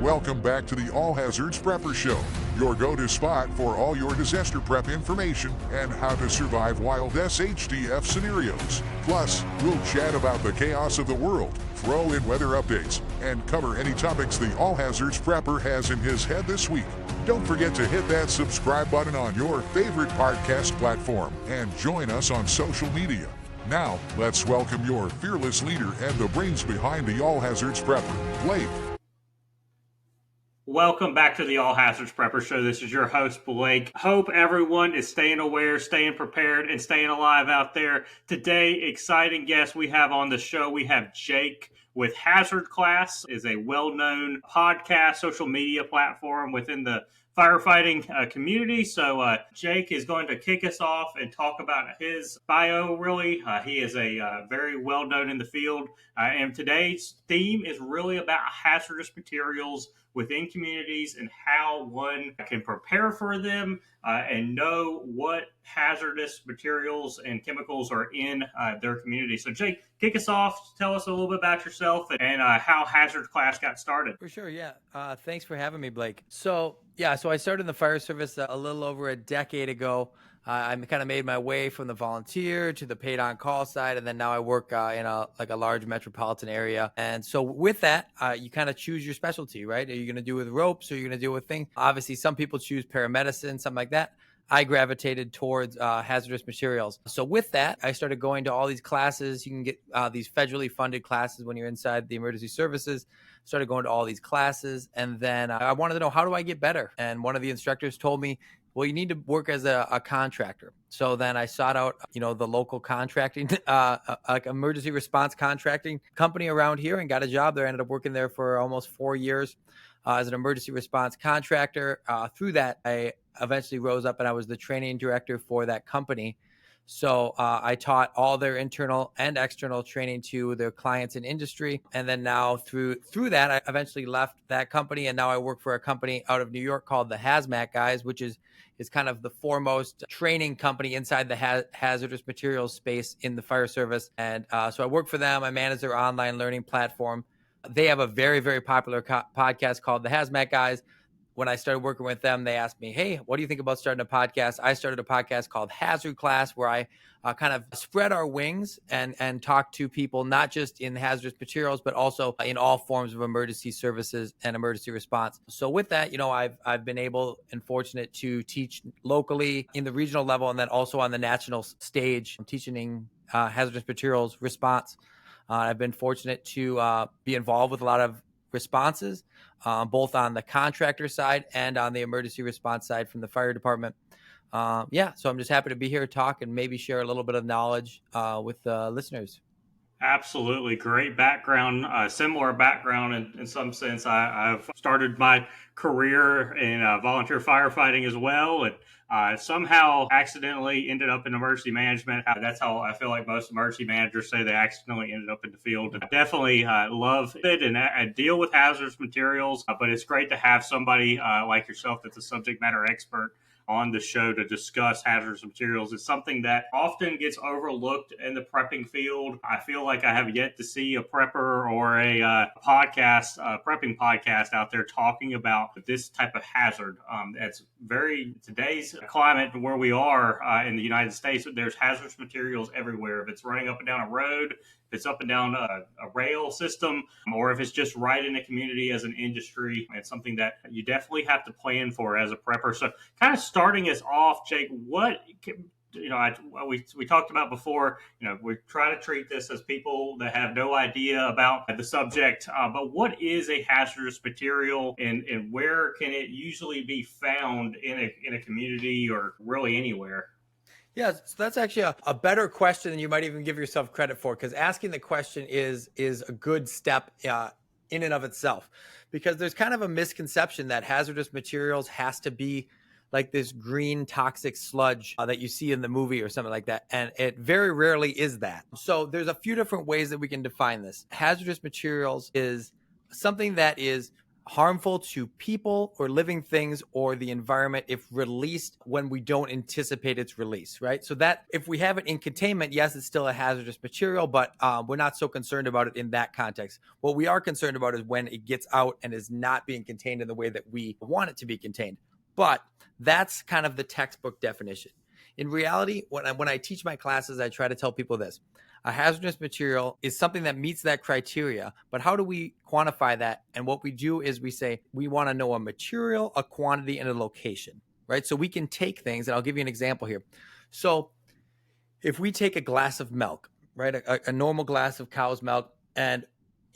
welcome back to the All Hazards Prepper Show, your go-to spot for all your disaster prep information and how to survive wild SHTF scenarios. Plus, we'll chat about the chaos of the world, throw in weather updates, and cover any topics the All Hazards Prepper has in his head this week. Don't forget to hit that subscribe button on your favorite podcast platform and join us on social media. Now, let's welcome your fearless leader and the brains behind the All Hazards Prepper, Blake. Welcome back to the All Hazards Prepper Show. This is your host, Blake. Hope everyone is staying aware, staying prepared, and staying alive out there. Today, exciting guest we have on the show. We have Jake with Hazard Class, is a well-known podcast, social media platform within the firefighting community. So Jake is going to kick us off and talk about his bio, really. He is a very well-known in the field. And today's theme is really about hazardous materials within communities and how one can prepare for them and know what hazardous materials and chemicals are in their community. So Jake, kick us off. Tell us a little bit about yourself and how Hazard Class got started. For sure, yeah. Thanks for having me, Blake. So I started in the fire service a little over a decade ago. I kind of made my way from the volunteer to the paid on-call side, and then now I work in a large metropolitan area. And so with that, you kind of choose your specialty, right? Are you going to do with ropes, or are you going to do with things? Obviously, some people choose paramedicine, something like that. I gravitated towards hazardous materials. So with that, I started going to all these classes. You can get these federally funded classes when you're inside the emergency services. Started going to all these classes, and then I wanted to know, how do I get better? And one of the instructors told me, well, you need to work as a contractor. So then I sought out, the local contracting, like emergency response contracting company around here, and got a job there. I ended up working there for almost 4 years as an emergency response contractor. Through that, I eventually rose up and I was the training director for that company. So I taught all their internal and external training to their clients in industry. And then now through that, I eventually left that company. And now I work for a company out of New York called the HAZMAT guys, which is kind of the foremost training company inside the hazardous materials space in the fire service. And so I work for them. I manage their online learning platform. They have a very, very popular podcast called the HAZMAT guys. When I started working with them, they asked me, hey, what do you think about starting a podcast? I started a podcast called Hazard Class, where I kind of spread our wings and talk to people, not just in hazardous materials, but also in all forms of emergency services and emergency response. So with that, I've been able and fortunate to teach locally in the regional level, and then also on the national stage. I'm teaching hazardous materials response. I've been fortunate to be involved with a lot of responses, both on the contractor side and on the emergency response side from the fire department. So I'm just happy to be here to talk and maybe share a little bit of knowledge with listeners. Absolutely. Great background, similar background in some sense. I've started my career in volunteer firefighting as well, and somehow accidentally ended up in emergency management. That's how I feel like most emergency managers say they accidentally ended up in the field. And definitely love it and deal with hazardous materials, but it's great to have somebody like yourself that's a subject matter expert on the show to discuss hazardous materials. It's something that often gets overlooked in the prepping field. I feel like I have yet to see a prepper or a prepping podcast out there talking about this type of hazard. It's today's climate where we are in the United States, there's hazardous materials everywhere. If it's running up and down a road, if it's up and down a rail system, or if it's just right in a community as an industry, it's something that you definitely have to plan for as a prepper. So kind of starting us off, Jake, we talked about before, we try to treat this as people that have no idea about the subject, but what is a hazardous material and where can it usually be found in a community or really anywhere? Yeah, so that's actually a better question than you might even give yourself credit for, because asking the question is a good step in and of itself, because there's kind of a misconception that hazardous materials has to be like this green toxic sludge that you see in the movie or something like that. And it very rarely is that. So there's a few different ways that we can define this. Hazardous materials is something that is harmful to people or living things or the environment if released when we don't anticipate its release, right? So that if we have it in containment, yes, it's still a hazardous material, but we're not so concerned about it in that context. What we are concerned about is when it gets out and is not being contained in the way that we want it to be contained. But that's kind of the textbook definition. In reality, when I teach my classes, I try to tell people this. A hazardous material is something that meets that criteria, but how do we quantify that? And what we do is we say we want to know a material, a quantity, and a location, right? So we can take things, and I'll give you an example here. So if we take a glass of milk, right, a normal glass of cow's milk, and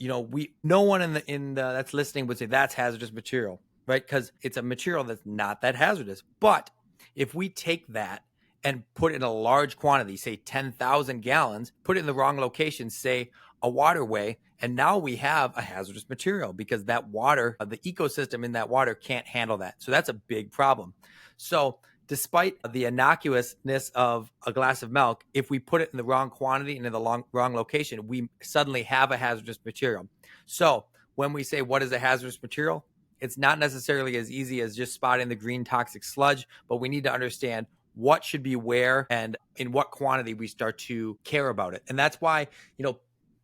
no one in the that's listening would say that's hazardous material, right? Because it's a material that's not that hazardous. But if we take that and put it in a large quantity, say 10,000 gallons, put it in the wrong location, say a waterway, and now we have a hazardous material because that water, the ecosystem in that water can't handle that. So that's a big problem. So despite the innocuousness of a glass of milk, if we put it in the wrong quantity and in the wrong location, we suddenly have a hazardous material. So when we say what is a hazardous material, it's not necessarily as easy as just spotting the green toxic sludge, but we need to understand what should be where and in what quantity we start to care about it. And that's why,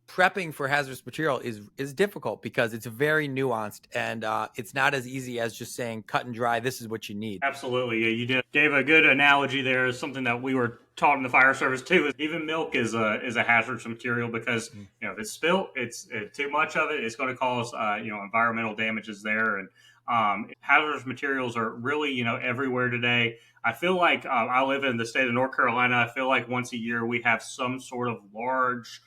prepping for hazardous material is difficult because it's very nuanced and it's not as easy as just saying cut and dry, this is what you need. Absolutely. Yeah, you gave a good analogy there. It's something that we were taught in the fire service too. Is even milk is a hazardous material because if it's spilt, it's too much of it, it's going to cause environmental damages there. And hazardous materials are really everywhere today. I feel like I live in the state of North Carolina. I feel like once a year we have some sort of large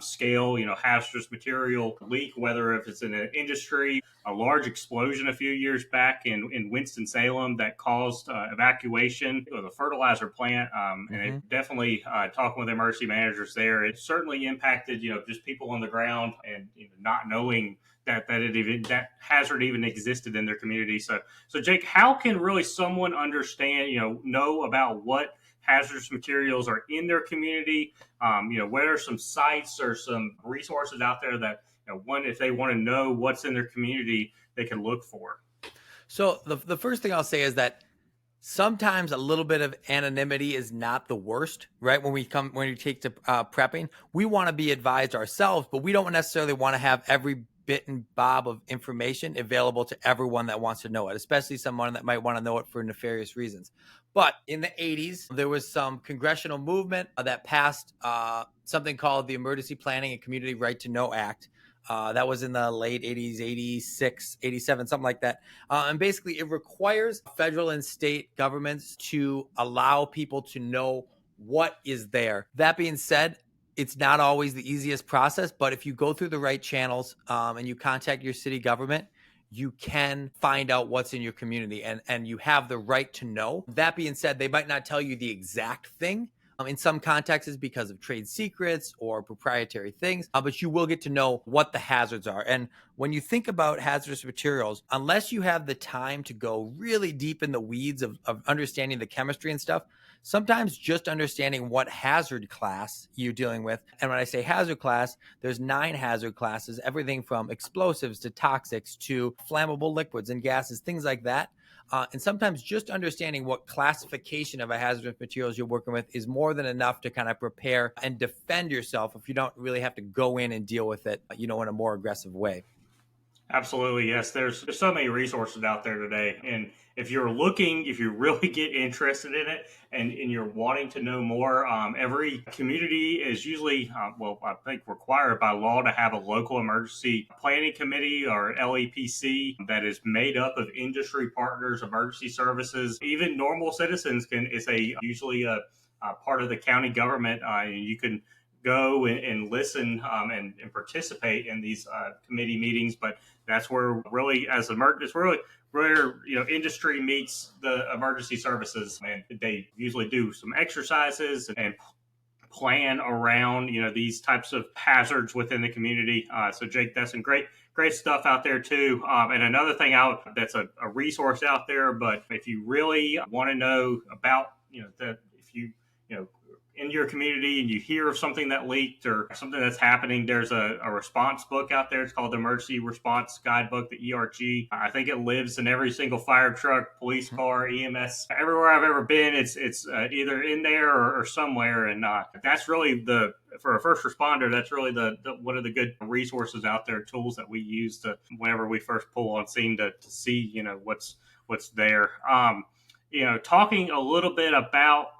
scale, hazardous material leak, whether if it's in an industry, a large explosion a few years back in Winston-Salem that caused evacuation of the fertilizer plant. And it definitely, talking with emergency managers there, it certainly impacted, just people on the ground and not knowing that hazard even existed in their community. So Jake, how can really someone understand, know about what hazardous materials are in their community? What are some sites or some resources out there that, if they want to know what's in their community, they can look for? So the first thing I'll say is that sometimes a little bit of anonymity is not the worst, right? When we take to prepping, we want to be advised ourselves, but we don't necessarily want to have every bit and bob of information available to everyone that wants to know it, especially someone that might want to know it for nefarious reasons. But in the 80s, there was some congressional movement that passed something called the Emergency Planning and Community Right to Know Act. That was in the late 80s, 86, 87, something like that. And basically, it requires federal and state governments to allow people to know what is there. That being said, it's not always the easiest process, but if you go through the right channels and you contact your city government, you can find out what's in your community and you have the right to know. That being said, they might not tell you the exact thing in some contexts because of trade secrets or proprietary things, but you will get to know what the hazards are. And when you think about hazardous materials, unless you have the time to go really deep in the weeds of understanding the chemistry and stuff, sometimes just understanding what hazard class you're dealing with. And when I say hazard class, there's 9 hazard classes, everything from explosives to toxics to flammable liquids and gases, things like that. And sometimes just understanding what classification of a hazardous materials you're working with is more than enough to kind of prepare and defend yourself if you don't really have to go in and deal with it, in a more aggressive way. Absolutely, yes. There's so many resources out there today, and if you really get interested in it, and you're wanting to know more, every community is usually, I think required by law to have a local emergency planning committee or LEPC that is made up of industry partners, emergency services, even normal citizens it's usually a part of the county government, and you can go and listen and participate in these committee meetings. But that's where really, it's really where industry meets the emergency services, and they usually do some exercises and plan around these types of hazards within the community. So Jake, that's some great stuff out there too. And another thing that's a resource out there, but if you really want to know about if you in your community and you hear of something that leaked or something that's happening, there's a response book out there. It's called the Emergency Response Guidebook, the ERG. I think it lives in every single fire truck, police car, EMS. Everywhere I've ever been, it's either in there or somewhere. And that's really for a first responder, that's really the one of the good resources out there, tools that we use to whenever we first pull on scene to see, what's there. Talking a little bit about,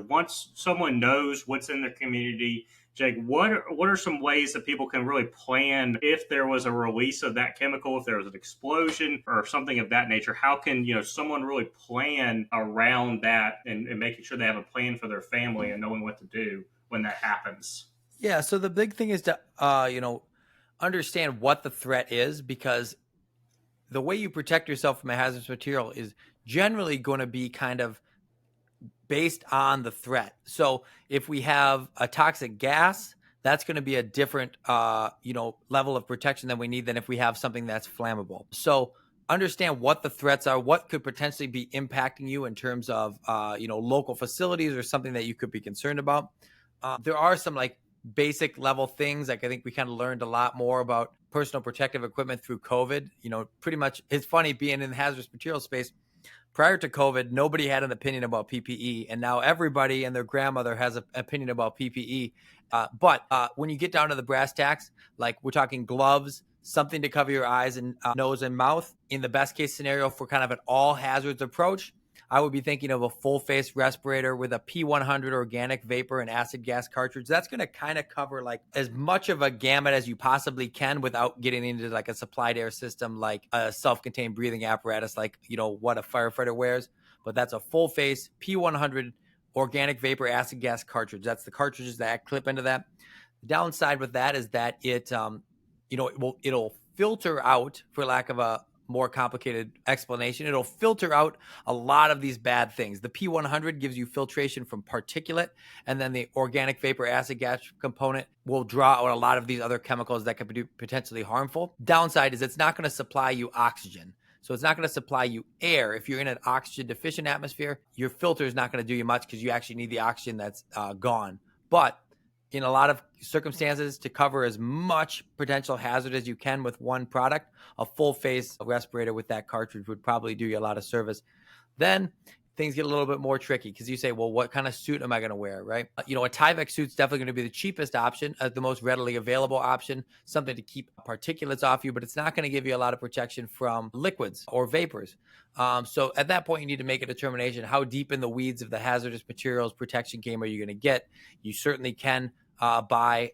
once someone knows what's in their community, Jake, what are some ways that people can really plan if there was a release of that chemical, if there was an explosion or something of that nature? How can, someone really plan around that and making sure they have a plan for their family and knowing what to do when that happens? Yeah. So the big thing is to, understand what the threat is, because the way you protect yourself from a hazardous material is generally going to be kind of based on the threat. So if we have a toxic gas, that's going to be a different, level of protection than we need than if we have something that's flammable. So understand what the threats are, what could potentially be impacting you in terms of, local facilities or something that you could be concerned about. There are some basic level things. I think we kind of learned a lot more about personal protective equipment through COVID. Pretty much it's funny being in the hazardous material space. Prior to COVID, nobody had an opinion about PPE, and now everybody and their grandmother has an opinion about PPE. But when you get down to the brass tacks, we're talking gloves, something to cover your eyes and nose and mouth. In the best case scenario for kind of an all hazards approach, I would be thinking of a full face respirator with a P100 organic vapor and acid gas cartridge. That's going to kind of cover as much of a gamut as you possibly can without getting into a supplied air system, like a self-contained breathing apparatus, what a firefighter wears. But that's a full face P100 organic vapor acid gas cartridge. That's the cartridges that clip into that. The downside with that is that it'll filter out, for lack of a more complicated explanation, it'll filter out a lot of these bad things. The P100 gives you filtration from particulate, and then the organic vapor acid gas component will draw out a lot of these other chemicals that could be potentially harmful. Downside is it's not going to supply you oxygen. So it's not going to supply you air. If you're in an oxygen deficient atmosphere, your filter is not going to do you much because you actually need the oxygen that's gone. But in a lot of circumstances, to cover as much potential hazard as you can with one product, a full face respirator with that cartridge would probably do you a lot of service. Then things get a little bit more tricky because you say, well, what kind of suit am I going to wear, right? A Tyvek suit's definitely going to be the cheapest option, the most readily available option, something to keep particulates off you, but it's not going to give you a lot of protection from liquids or vapors. So at that point, you need to make a determination, how deep in the weeds of the hazardous materials protection game are you going to get? You certainly can buy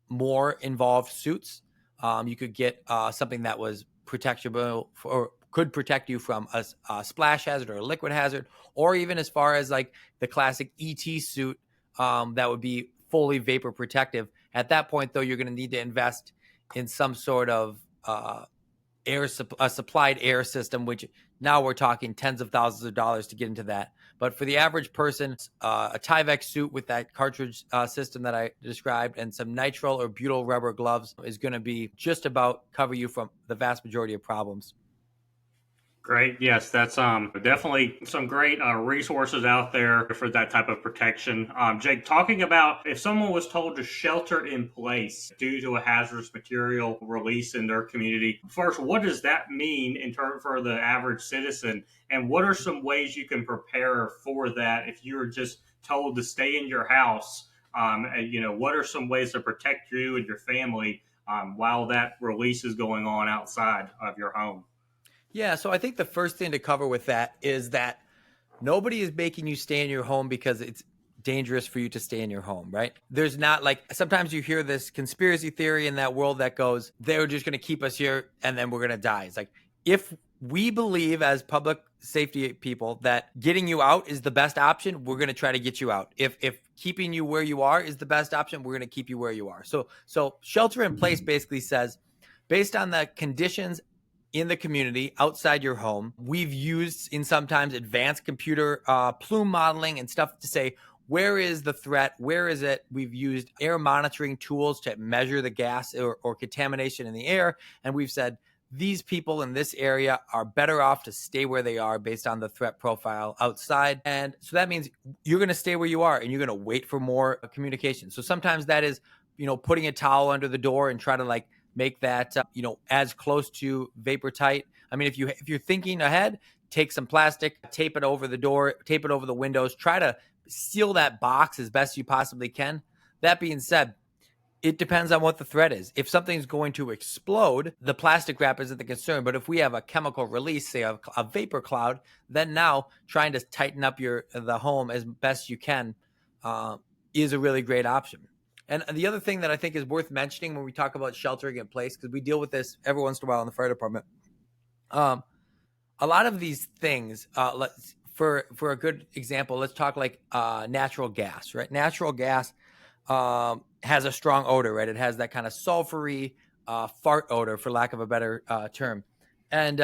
more involved suits. You could get something that was protectable or could protect you from a splash hazard or a liquid hazard, or even as far as the classic ET suit that would be fully vapor protective. At that point, though, you're going to need to invest in some sort of supplied air system, which now we're talking tens of thousands of dollars to get into that. But for the average person, a Tyvek suit with that cartridge system that I described and some nitrile or butyl rubber gloves is going to be just about cover you from the vast majority of problems. Great. Yes, that's definitely some great resources out there for that type of protection. Jake, talking about if someone was told to shelter in place due to a hazardous material release in their community, first, what does that mean in term for the average citizen? And what are some ways you can prepare for that if you're just told to stay in your house? What are some ways to protect you and your family while that release is going on outside of your home? Yeah, so I think the first thing to cover with that is that nobody is making you stay in your home because it's dangerous for you to stay in your home, right? There's not sometimes you hear this conspiracy theory in that world that goes, they're just going to keep us here and then we're going to die. It's if we believe as public safety people that getting you out is the best option, we're going to try to get you out. If keeping you where you are is the best option, we're going to keep you where you are. So shelter in place basically says, based on the conditions in the community outside your home, we've used in sometimes advanced computer plume modeling and stuff to say, where is the threat? Where is it? We've used air monitoring tools to measure the gas or contamination in the air. And we've said, these people in this area are better off to stay where they are based on the threat profile outside. And so that means you're going to stay where you are and you're going to wait for more communication. So sometimes that is, putting a towel under the door and try to like make that, as close to vapor tight. I mean, if you're thinking ahead, take some plastic, tape it over the door, tape it over the windows, try to seal that box as best you possibly can. That being said, it depends on what the threat is. If something's going to explode, the plastic wrap isn't the concern. But if we have a chemical release, say a vapor cloud, then now trying to tighten up the home as best you can is a really great option. And the other thing that I think is worth mentioning when we talk about sheltering in place, because we deal with this every once in a while in the fire department, a lot of these things, for a good example, let's talk like natural gas, right? Natural gas has a strong odor, right? It has that kind of sulfury fart odor, for lack of a better term. And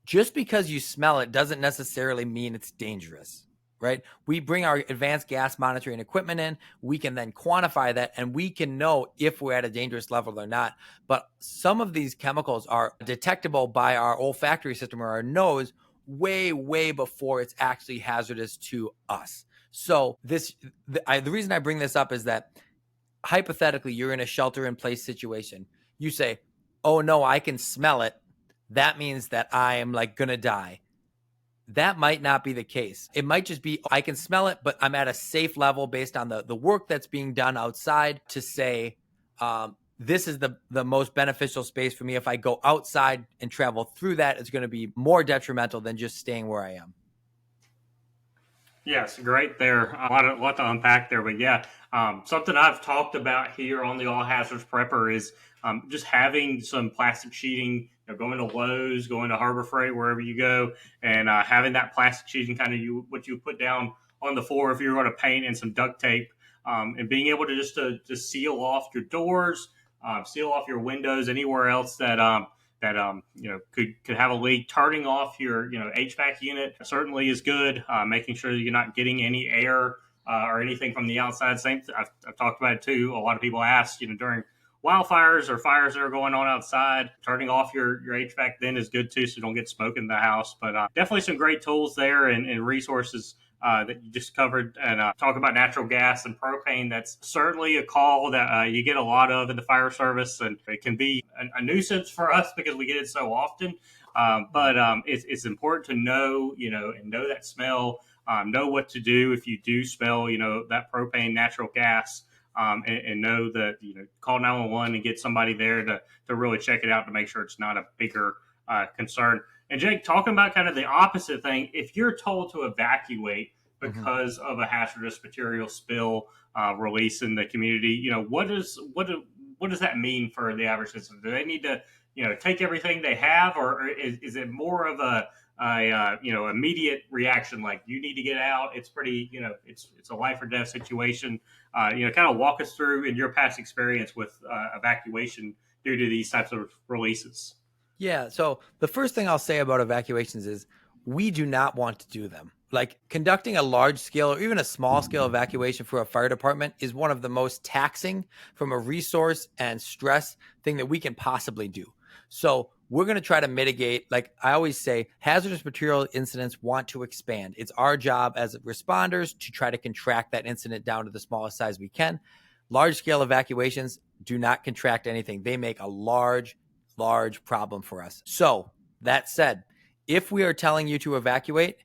just because you smell it doesn't necessarily mean it's dangerous, right? We bring our advanced gas monitoring equipment in. We can then quantify that and we can know if we're at a dangerous level or not. But some of these chemicals are detectable by our olfactory system or our nose way, way before it's actually hazardous to us. So the reason I bring this up is that hypothetically, you're in a shelter-in-place situation. You say, oh, no, I can smell it. That means that I am like going to die. That might not be the case. It might just be, I can smell it, but I'm at a safe level based on the work that's being done outside to say, this is the most beneficial space for me. If I go outside and travel through that, it's going to be more detrimental than just staying where I am. Yes, great there. A lot to unpack there, but yeah, something I've talked about here on the All Hazards Prepper is just having some plastic sheeting. Going to Lowe's, going to Harbor Freight, wherever you go, and having that plastic sheeting kind of what you put down on the floor if you're going to paint, and some duct tape, and being able to just seal off your doors, seal off your windows, anywhere else that could have a leak. Turning off your HVAC unit certainly is good. Making sure that you're not getting any air or anything from the outside. I've talked about it too. A lot of people ask during wildfires or fires that are going on outside, turning off your HVAC then is good too, so you don't get smoke in the house. But definitely some great tools there and resources that you just covered. And talk about natural gas and propane. That's certainly a call that you get a lot of in the fire service, and it can be a nuisance for us because we get it so often. But it's important to know, and know that smell, know what to do if you do smell, that propane, natural gas. And know that, call 911 and get somebody there to really check it out to make sure it's not a bigger concern. And Jake, talking about kind of the opposite thing, if you're told to evacuate because of a hazardous material spill release in the community, what does that mean for the average citizen? Do they need to, take everything they have, or is it more of a immediate reaction, like you need to get out? It's pretty, it's a life or death situation. Kind of walk us through in your past experience with evacuation due to these types of releases. Yeah. So the first thing I'll say about evacuations is we do not want to do them. Like conducting a large scale or even a small scale evacuation for a fire department is one of the most taxing from a resource and stress thing that we can possibly do. So we're going to try to mitigate. Like I always say, hazardous material incidents want to expand. It's our job as responders to try to contract that incident down to the smallest size we can. Large scale evacuations do not contract anything. They make a large problem for us. So that said, if we are telling you to evacuate,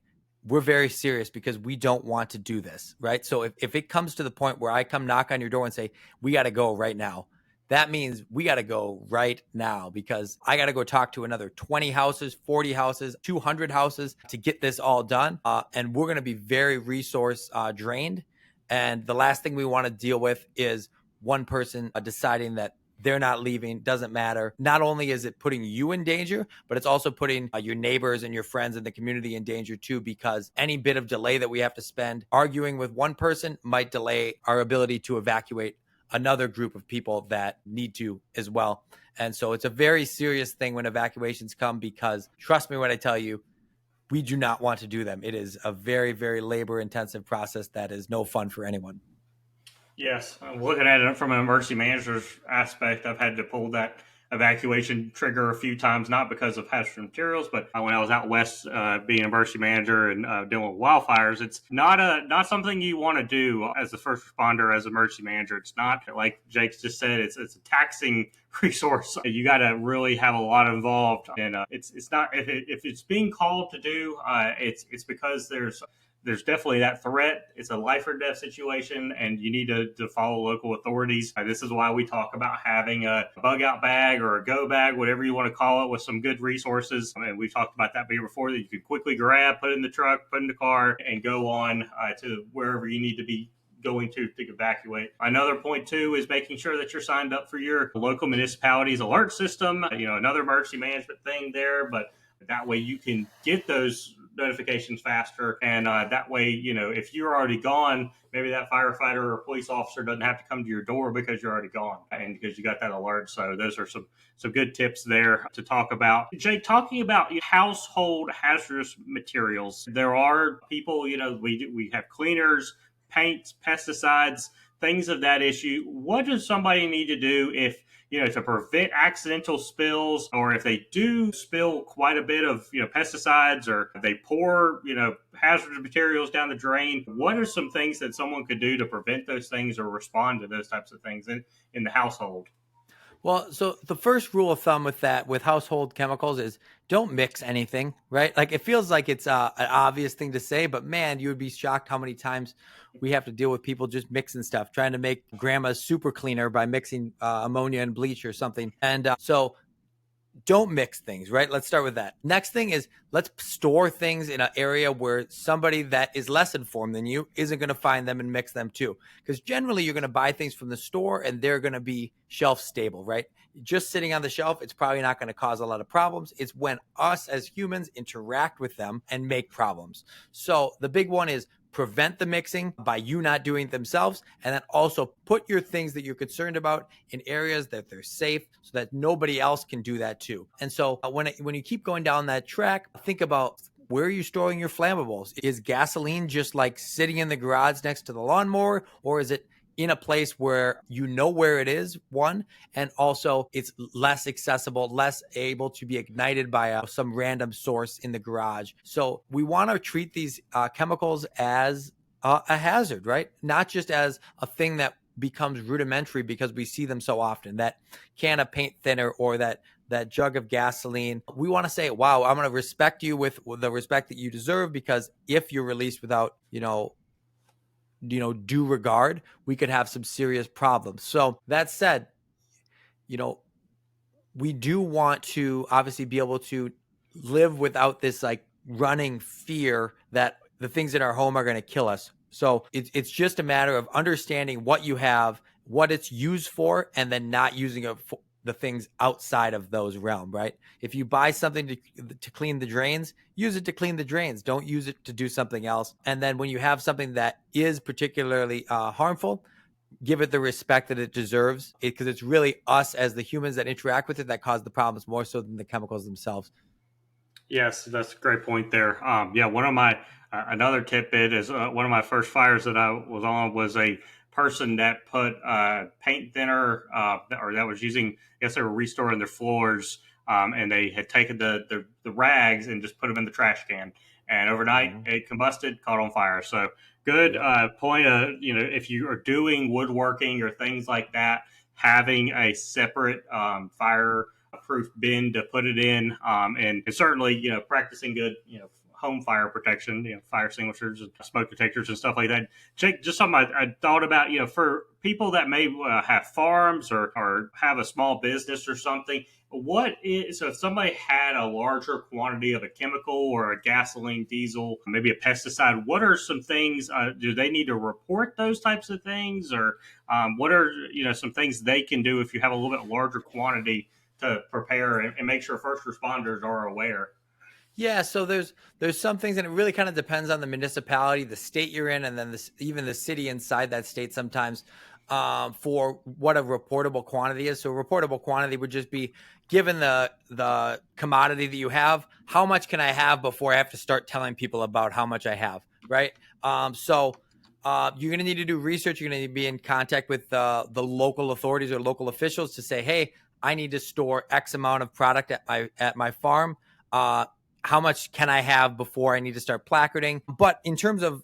we're very serious because we don't want to do this, right? So if it comes to the point where I come knock on your door and say, we got to go right now, that means we got to go right now because I got to go talk to another 20 houses, 40 houses, 200 houses to get this all done. And we're going to be very resource drained. And the last thing we want to deal with is one person deciding that they're not leaving, doesn't matter. Not only is it putting you in danger, but it's also putting your neighbors and your friends and the community in danger too, because any bit of delay that we have to spend arguing with one person might delay our ability to evacuate another group of people that need to as well. And so it's a very serious thing when evacuations come, because trust me when I tell you, we do not want to do them. It is a very, very labor intensive process that is no fun for anyone. Yes, looking at it from an emergency manager's aspect, I've had to pull that evacuation trigger a few times, not because of hazardous materials, but when I was out west being an emergency manager and dealing with wildfires, it's not something you want to do as a first responder, as an emergency manager. It's not, like Jake just said, it's a taxing resource. You got to really have a lot involved, and it's not, if it's being called to do, it's because there's definitely that threat. It's a life or death situation, and you need to follow local authorities. This is why we talk about having a bug out bag or a go bag, whatever you want to call it, with some good resources. I mean, we've talked about that before, that you can quickly grab, put in the truck, put in the car, and go on to wherever you need to be going to evacuate. Another point too is making sure that you're signed up for your local municipality's alert system. Another emergency management thing there, but that way you can get those notifications faster, and that way, if you're already gone, maybe that firefighter or police officer doesn't have to come to your door because you're already gone and because you got that alert. So those are some good tips there to talk about. Jake, talking about household hazardous materials, there are people, we have cleaners, paints, pesticides, things of that issue. What does somebody need to do if to prevent accidental spills, or if they do spill quite a bit of, pesticides, or they pour, hazardous materials down the drain? What are some things that someone could do to prevent those things or respond to those types of things in the household? Well, so the first rule of thumb with household chemicals is don't mix anything, right? Like, it feels like it's an obvious thing to say, but man, you would be shocked how many times we have to deal with people just mixing stuff, trying to make grandma's super cleaner by mixing ammonia and bleach or something. And so don't mix things, right? Let's start with that. Next thing is, let's store things in an area where somebody that is less informed than you isn't going to find them and mix them too. Because generally you're going to buy things from the store and they're going to be shelf stable, right? Just sitting on the shelf, it's probably not going to cause a lot of problems. It's when us as humans interact with them and make problems. So the big one is prevent the mixing by you not doing it themselves, and then also put your things that you're concerned about in areas that they're safe so that nobody else can do that too. And so when you keep going down that track, think about, where are you storing your flammables? Is gasoline just like sitting in the garage next to the lawnmower, or is it in a place where you know where it is, one, and also it's less accessible, less able to be ignited by some random source in the garage? So we want to treat these chemicals as a hazard, right? Not just as a thing that becomes rudimentary because we see them so often. That can of paint thinner or that jug of gasoline. We want to say, wow, I'm going to respect you with the respect that you deserve, because if you're released without, due regard, we could have some serious problems. So that said, we do want to obviously be able to live without this like running fear that the things in our home are going to kill us. So it's just a matter of understanding what you have, what it's used for, and then not using it for the things outside of those realm, right? If you buy something to clean the drains, use it to clean the drains. Don't use it to do something else. And then when you have something that is particularly harmful, give it the respect that it deserves, because it's really us as the humans that interact with it that cause the problems more so than the chemicals themselves. Yes, that's a great point there. One of my another tidbit is one of my first fires that I was on was a person that put paint thinner, or that was using, I guess they were restoring their floors, and they had taken the rags and just put them in the trash can, and overnight it combusted, caught on fire. So good point. If you are doing woodworking or things like that, having a separate fire-proof bin to put it in, and certainly practicing good home fire protection, fire extinguishers and smoke detectors and stuff like that. Jake, just something I thought about, for people that may have farms or have a small business or something, so if somebody had a larger quantity of a chemical or a gasoline, diesel, maybe a pesticide, what are some things, do they need to report those types of things? Or what are, some things they can do if you have a little bit larger quantity to prepare and make sure first responders are aware? Yeah, so there's some things, and it really kind of depends on the municipality, the state you're in, and then even the city inside that state sometimes, for what a reportable quantity is. So a reportable quantity would just be, given the commodity that you have, how much can I have before I have to start telling people about how much I have, right? So you're going to need to do research. You're going to need to be in contact with the local authorities or local officials to say, hey, I need to store X amount of product at my farm. How much can I have before I need to start placarding? But in terms of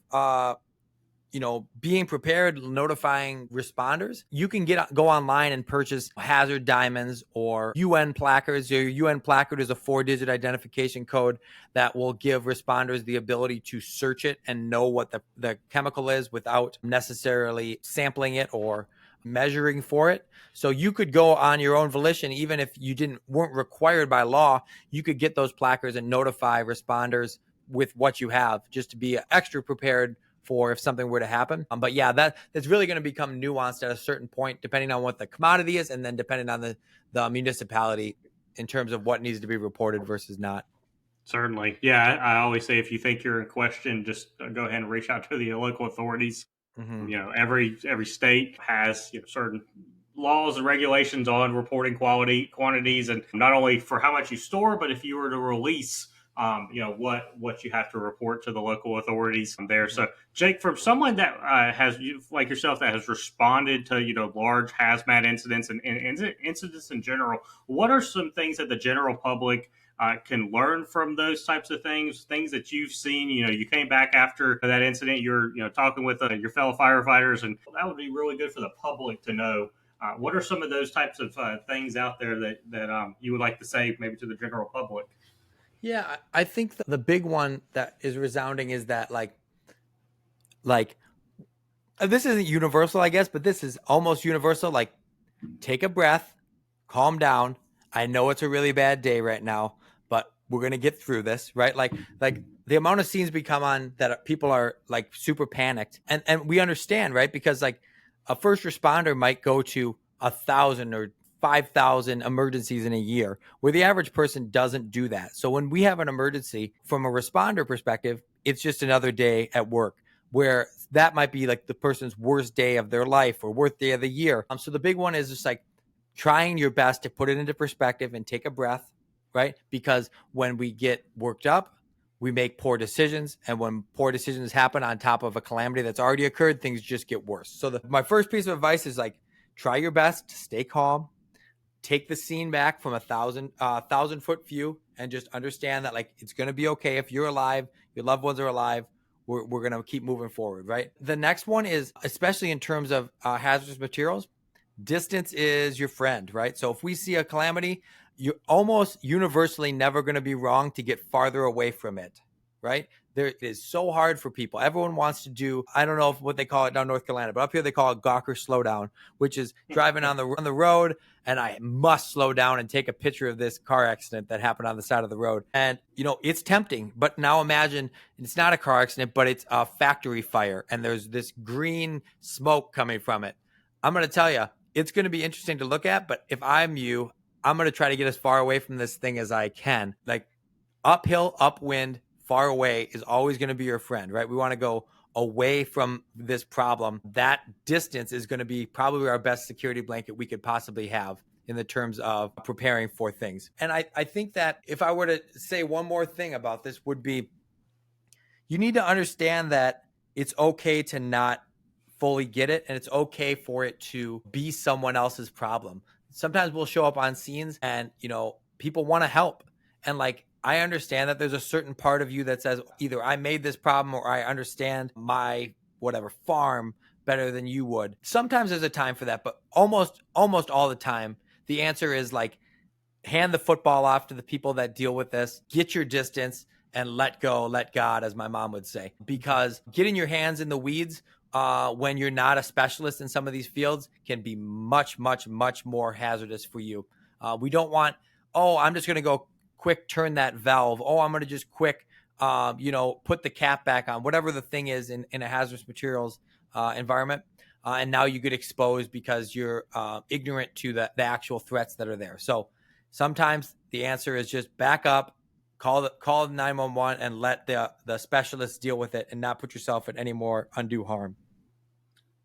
being prepared, notifying responders, you can go online and purchase hazard diamonds or UN placards. Your UN placard is a 4-digit identification code that will give responders the ability to search it and know what the chemical is without necessarily sampling it or measuring for it. So you could go on your own volition, even if you weren't required by law, you could get those placards and notify responders with what you have, just to be extra prepared for if something were to happen. But yeah, that's really going to become nuanced at a certain point, depending on what the commodity is, and then depending on the municipality in terms of what needs to be reported versus not. Certainly. Yeah, I always say if you think you're in question, just go ahead and reach out to the local authorities. Mm-hmm. Every state has certain laws and regulations on reporting quantities, and not only for how much you store, but if you were to release what you have to report to the local authorities there. So, Jake, from someone that has, like yourself, that has responded to large hazmat incidents and incidents in general, what are some things that the general public can learn from those types of things that you've seen? You came back after that incident, you're talking with your fellow firefighters, and that would be really good for the public to know. What are some of those types of things out there that you would like to say maybe to the general public? Yeah, I think the big one that is resounding is that like this isn't universal, I guess, but this is almost universal. Like, take a breath, calm down. I know it's a really bad day right now, but we're gonna get through this, right? Like the amount of scenes we come on that people are like super panicked, and we understand, right? Because like a first responder might go to 1,000 or 5,000 emergencies in a year, where the average person doesn't do that. So when we have an emergency, from a responder perspective, it's just another day at work, where that might be like the person's worst day of their life or worst day of the year. So the big one is just like trying your best to put it into perspective and take a breath, right? Because when we get worked up, we make poor decisions. And when poor decisions happen on top of a calamity that's already occurred, things just get worse. So my first piece of advice is like, try your best to stay calm, take the scene back from a 1,000-foot view, and just understand that like it's going to be okay. If you're alive, your loved ones are alive, we're going to keep moving forward, right? The next one is, especially in terms of hazardous materials, distance is your friend, right? So if we see a calamity, you're almost universally never going to be wrong to get farther away from it, right? It is so hard for people. Everyone wants to do, I don't know what they call it down North Carolina, but up here they call it Gawker slowdown, which is driving on the road, and I must slow down and take a picture of this car accident that happened on the side of the road. And, it's tempting, but now imagine it's not a car accident, but it's a factory fire, and there's this green smoke coming from it. I'm going to tell you, it's going to be interesting to look at, but if I'm you, I'm going to try to get as far away from this thing as I can. Like, uphill, upwind, far away is always going to be your friend, right? We want to go away from this problem. That distance is going to be probably our best security blanket we could possibly have in the terms of preparing for things. And I think that if I were to say one more thing about this would be, you need to understand that it's okay to not fully get it, and it's okay for it to be someone else's problem. Sometimes we'll show up on scenes and, people want to help. And like, I understand that there's a certain part of you that says either I made this problem or I understand my whatever farm better than you would. Sometimes there's a time for that, but almost all the time, the answer is like, hand the football off to the people that deal with this, get your distance, and let go, let God, as my mom would say. Because getting your hands in the weeds when you're not a specialist in some of these fields can be much, much, much more hazardous for you. We don't want, I'm just going to go quick turn that valve. I'm going to just quick, put the cap back on, whatever the thing is in a hazardous materials environment. And now you get exposed because you're ignorant to the actual threats that are there. So sometimes the answer is just back up, call 911 and let the specialists deal with it and not put yourself at any more undue harm.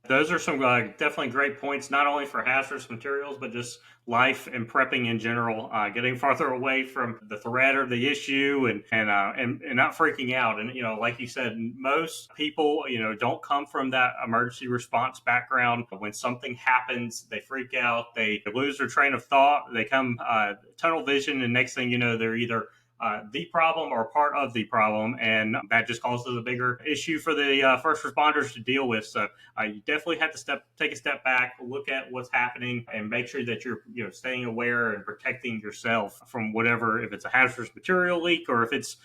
Those are some definitely great points, not only for hazardous materials, but just life and prepping in general. Getting farther away from the threat or the issue, and not freaking out. And like you said, most people don't come from that emergency response background. When something happens, they freak out, they lose their train of thought, they come tunnel vision, and next thing you know, they're either the problem or part of the problem, and that just causes a bigger issue for the first responders to deal with. So you definitely have to take a step back, look at what's happening, and make sure that you're staying aware and protecting yourself from whatever, if it's a hazardous material leak or if it's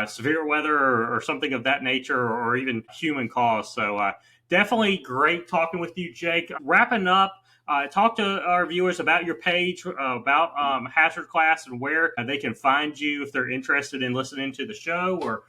severe weather or something of that nature, or even human cause. So definitely great talking with you, Jake. Wrapping up, talk to our viewers about your page, about Hazard Class, and where they can find you if they're interested in listening to the show or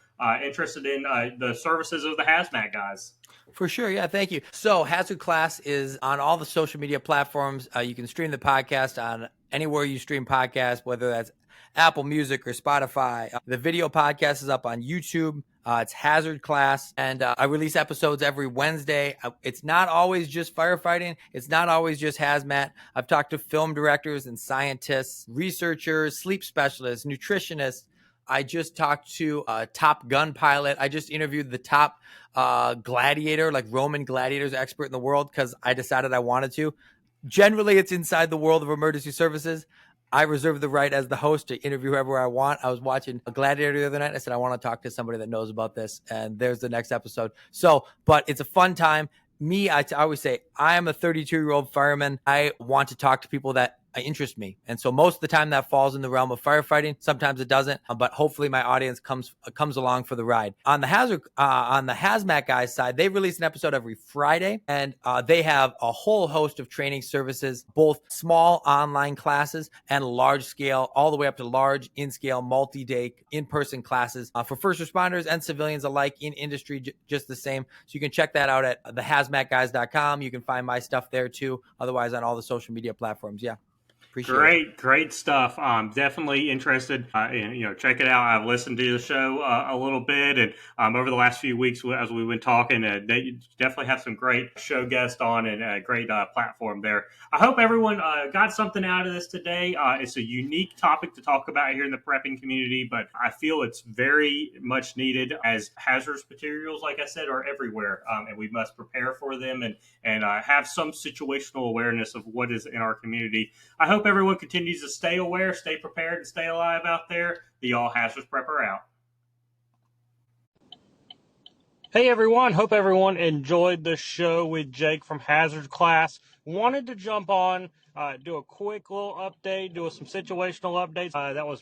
interested in the services of the HAZMAT guys. For sure. Yeah. Thank you. So Hazard Class is on all the social media platforms. You can stream the podcast on anywhere you stream podcasts, whether that's Apple Music or Spotify. The video podcast is up on YouTube. It's Hazard Class, and I release episodes every Wednesday. It's not always just firefighting. It's not always just hazmat. I've talked to film directors and scientists, researchers, sleep specialists, nutritionists. I just talked to a Top Gun pilot. I just interviewed the top gladiator, like Roman gladiators expert in the world, because I decided I wanted to. Generally, it's inside the world of emergency services. I reserve the right as the host to interview whoever I want. I was watching a gladiator the other night. I said, I want to talk to somebody that knows about this. And there's the next episode. So, but it's a fun time. I always say, I am a 32-year-old fireman. I want to talk to people that interest me. And so most of the time that falls in the realm of firefighting. Sometimes it doesn't, but hopefully my audience comes along for the ride. On the HAZMAT guys side, they release an episode every Friday, and they have a whole host of training services, both small online classes and large scale, all the way up to large in-scale, multi-day in-person classes for first responders and civilians alike in industry, just the same. So you can check that out at thehazmatguys.com. You can find my stuff there too. Otherwise on all the social media platforms. Yeah. Appreciate Great stuff. Definitely interested. Check it out. I've listened to the show a little bit, and over the last few weeks as we've been talking, they definitely have some great show guests on and a great platform there. I hope everyone got something out of this today. It's a unique topic to talk about here in the prepping community, but I feel it's very much needed, as hazardous materials, like I said, are everywhere, and we must prepare for them and have some situational awareness of what is in our community. I hope everyone continues to stay aware, stay prepared, and stay alive out there. The All Hazardous Prepper out. Hey everyone, hope everyone enjoyed the show with Jake from Hazard Class. Wanted to jump on, do a quick little update, do some situational updates.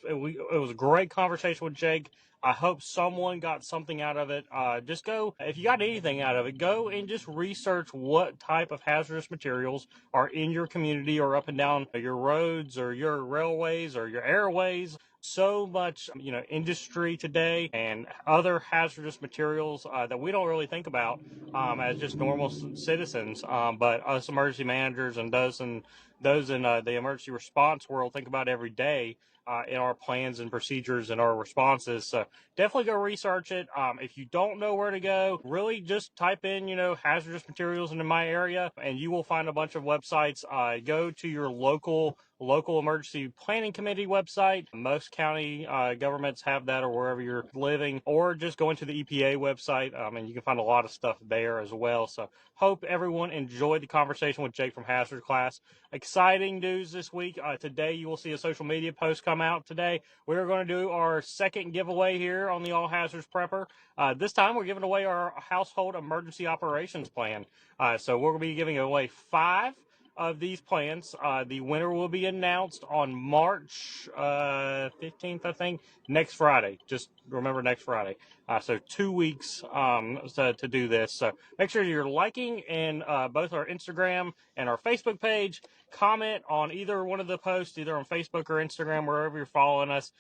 It was a great conversation with Jake. I hope someone got something out of it. Just go, if you got anything out of it, go and just research what type of hazardous materials are in your community or up and down your roads or your railways or your airways. So much, industry today and other hazardous materials that we don't really think about as just normal citizens. But us emergency managers and those in the emergency response world think about every day in our plans and procedures and our responses. So definitely go research it. If you don't know where to go, really just type in, hazardous materials into my area, and you will find a bunch of websites. Go to your local emergency planning committee website. Most county governments have that, or wherever you're living, or just go into the EPA website, and you can find a lot of stuff there as well. So hope everyone enjoyed the conversation with Jake from Hazard Class. Exciting news this week. Today you will see a social media post come out today. We're going to do our second giveaway here on the All Hazards Prepper. This time we're giving away our household emergency operations plan. So we're going to be giving away 5 of these plans. The winner will be announced on March 15th, I think, next Friday. Just remember, next Friday. So 2 weeks to do this. So make sure you're liking in both our Instagram and our Facebook page. Comment on either one of the posts, either on Facebook or Instagram, wherever you're following us.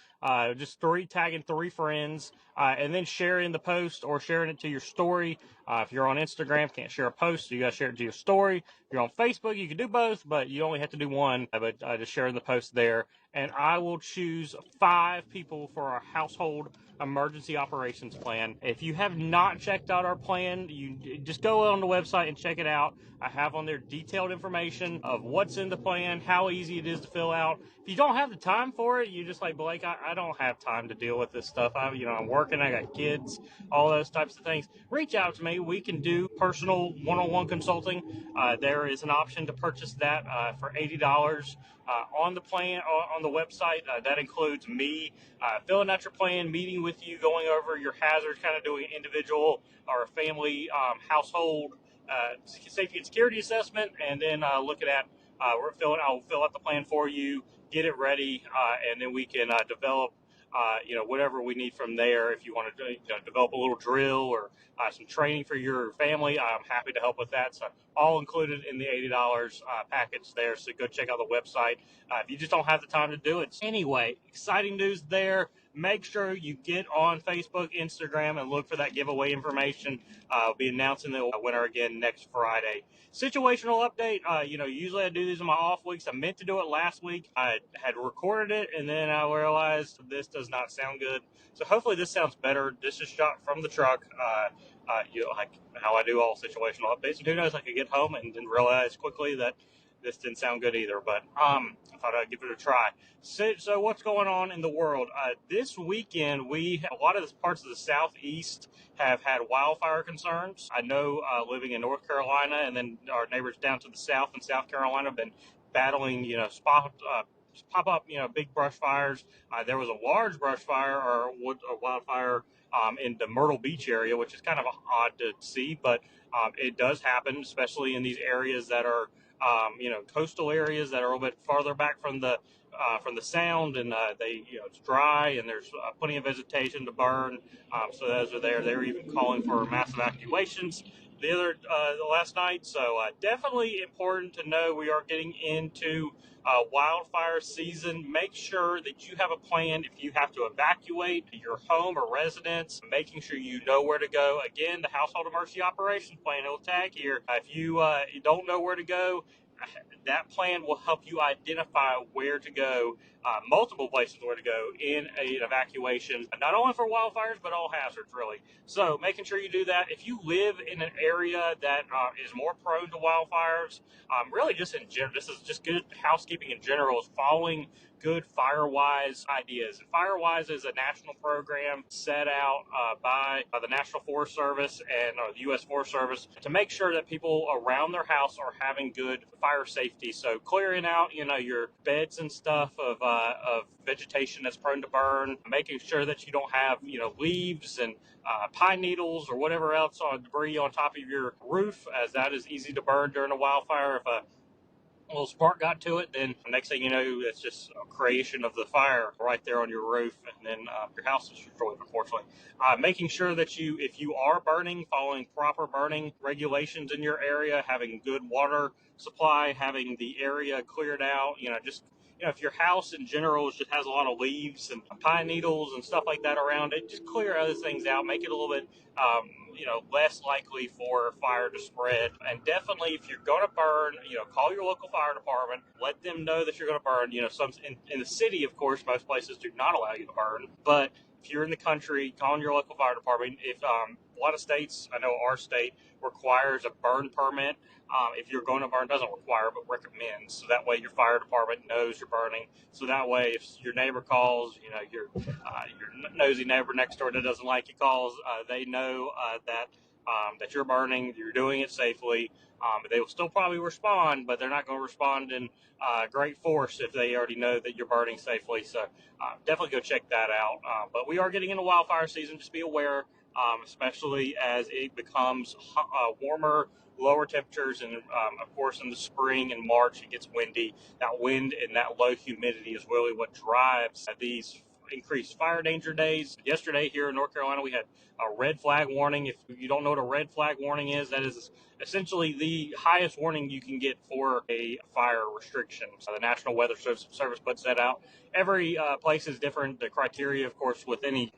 Just tagging 3 friends, and then sharing the post or sharing it to your story. If you're on Instagram, can't share a post, so you got to share it to your story. If you're on Facebook, you can do both, but you only have to do one. But just sharing the post there. and I will choose 5 people for our household emergency operations plan. If you have not checked out our plan, you just go on the website and check it out. I have on there detailed information of what's in the plan, how easy it is to fill out. If you don't have the time for it, you just like, Blake, I don't have time to deal with this stuff. I'm working, I got kids, all those types of things. Reach out to me. We can do personal one-on-one consulting. There is an option to purchase that for $80 on the plan, on the website. That includes me filling out your plan, meeting with you, going over your hazards, kind of doing an individual or a family household safety and security assessment, and then looking at I'll fill out the plan for you, get it ready, and then we can develop whatever we need from there. If you want to develop a little drill or some training for your family, I'm happy to help with that. So all included in the $80 package there. So go check out the website if you just don't have the time to do it. Anyway, exciting news there. Make sure you get on Facebook, Instagram, and look for that giveaway information. I'll be announcing the winner again next Friday. Situational update. Usually I do these in my off weeks. I meant to do it last week. I had recorded it, and then I realized this does not sound good. So hopefully this sounds better. This is shot from the truck. Like how I do all situational updates. And who knows, I could get home and then realize quickly that this didn't sound good either, but I thought I'd give it a try. So what's going on in the world? This weekend, a lot of the parts of the southeast have had wildfire concerns. I know living in North Carolina, and then our neighbors down to the south in South Carolina have been battling, pop up, big brush fires. There was a large brush fire or a wildfire in the Myrtle Beach area, which is kind of odd to see, but it does happen, especially in these areas that are coastal areas that are a little bit farther back from the sound, and it's dry and there's plenty of vegetation to burn. So those are there. They're even calling for mass evacuations the last night. So definitely important to know we are getting into wildfire season. Make sure that you have a plan if you have to evacuate your home or residence, making sure you know where to go. Again, the household emergency operations plan, it'll tag here. If you don't know where to go, that plan will help you identify where to go, multiple places where to go in an evacuation, not only for wildfires, but all hazards, really. So making sure you do that. If you live in an area that is more prone to wildfires, really just in general, this is just good housekeeping in general, is following good FireWise ideas. And FireWise is a national program set out by the National Forest Service and the U.S. Forest Service to make sure that people around their house are having good fire safety. So clearing out, your beds and stuff of vegetation that's prone to burn, making sure that you don't have, leaves and pine needles or whatever else on debris on top of your roof, as that is easy to burn during a wildfire. If a little spark got to it, then next thing you know, it's just a creation of the fire right there on your roof, and then your house is destroyed, unfortunately. Making sure that if you are burning, following proper burning regulations in your area, having good water supply, having the area cleared out, if your house in general just has a lot of leaves and pine needles and stuff like that around it, just clear other things out, make it a little bit less likely for fire to spread. And definitely, if you're going to burn, call your local fire department, let them know that you're going to burn. Some in the city, of course, most places do not allow you to burn, but if you're in the country, call your local fire department. If a lot of states, I know our state requires a burn permit. If you're going to burn, doesn't require, but recommends. So that way your fire department knows you're burning. So that way, if your neighbor calls, your nosy neighbor next door that doesn't like you calls, they know that you're burning, you're doing it safely. They will still probably respond, but they're not going to respond in great force if they already know that you're burning safely. So definitely go check that out. But we are getting into wildfire season. Just be aware, especially as it becomes warmer, lower temperatures, and of course in the spring and March it gets windy. That wind and that low humidity is really what drives these increased fire danger days. Yesterday here in North Carolina we had a red flag warning. If you don't know what a red flag warning is, that is essentially the highest warning you can get for a fire restriction. So the National Weather Service puts that out. Every place is different. The criteria, of course, with any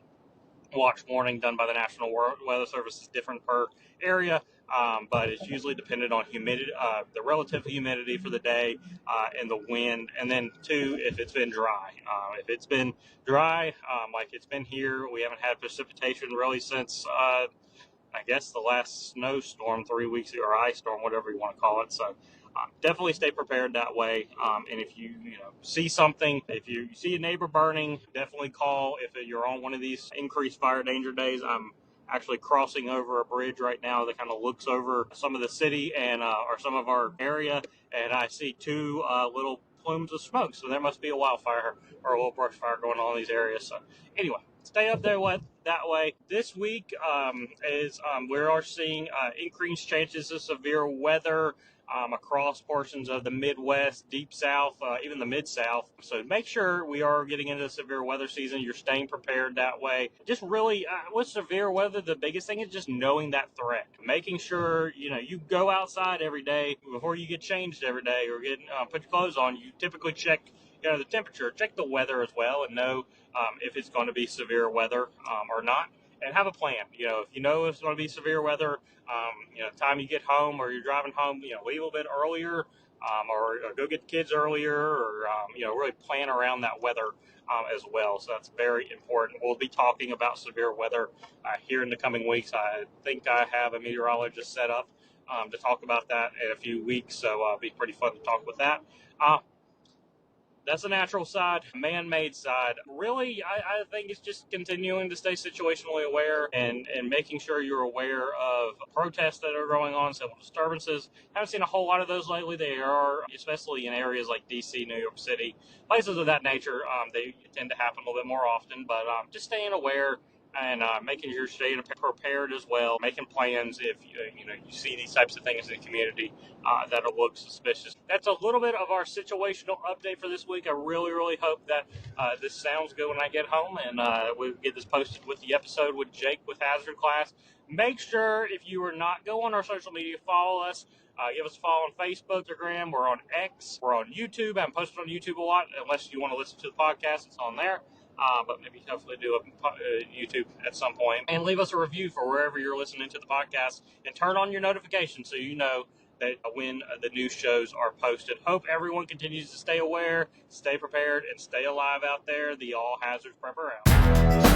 watch warning done by the National Weather Service is different per area. but it's usually dependent on humidity, the relative humidity for the day, and the wind. And then two, if it's been dry. If it's been dry, like it's been here, we haven't had precipitation really since, I guess, the last snowstorm 3 weeks ago, or ice storm, whatever you want to call it. So definitely stay prepared that way. And if you see something, if you see a neighbor burning, definitely call. If you're on one of these increased fire danger days, I'm actually crossing over a bridge right now that kind of looks over some of the city and or some of our area, and I see two little plumes of smoke. So there must be a wildfire or a little brush fire going on in these areas. So anyway, stay up there that way. This week we are seeing increased chances of severe weather across portions of the Midwest, Deep South, even the Mid-South. So make sure we are getting into the severe weather season. You're staying prepared that way. Just really, with severe weather, the biggest thing is just knowing that threat. Making sure, you go outside every day before you get changed every day or put your clothes on. You typically check the temperature, check the weather as well, and know if it's going to be severe weather or not. And have a plan. If you know it's going to be severe weather, time you get home or you're driving home, leave a little bit earlier, or go get the kids earlier, or really plan around that weather as well. So that's very important. We'll be talking about severe weather here in the coming weeks. I think I have a meteorologist set up to talk about that in a few weeks, so it'll be pretty fun to talk with that. That's the natural side. Man-made side, really, I think it's just continuing to stay situationally aware and making sure you're aware of protests that are going on, civil disturbances. Haven't seen a whole lot of those lately. They are, especially in areas like D.C., New York City, places of that nature. They tend to happen a little bit more often, but just staying aware and making sure you're staying prepared as well, making plans if you see these types of things in the community that'll look suspicious. That's a little bit of our situational update for this week. I really, really hope that this sounds good when I get home, and we'll get this posted with the episode with Jake with Hazard Class. Make sure, if you are not, go on our social media, follow us. Give us a follow on Facebook, Instagram. We're on X. We're on YouTube. I haven't posted on YouTube a lot, unless you want to listen to the podcast. It's on there. But maybe hopefully do a YouTube at some point. And leave us a review for wherever you're listening to the podcast. And turn on your notifications so you know that when the new shows are posted. Hope everyone continues to stay aware, stay prepared, and stay alive out there. The All Hazards Prepper out.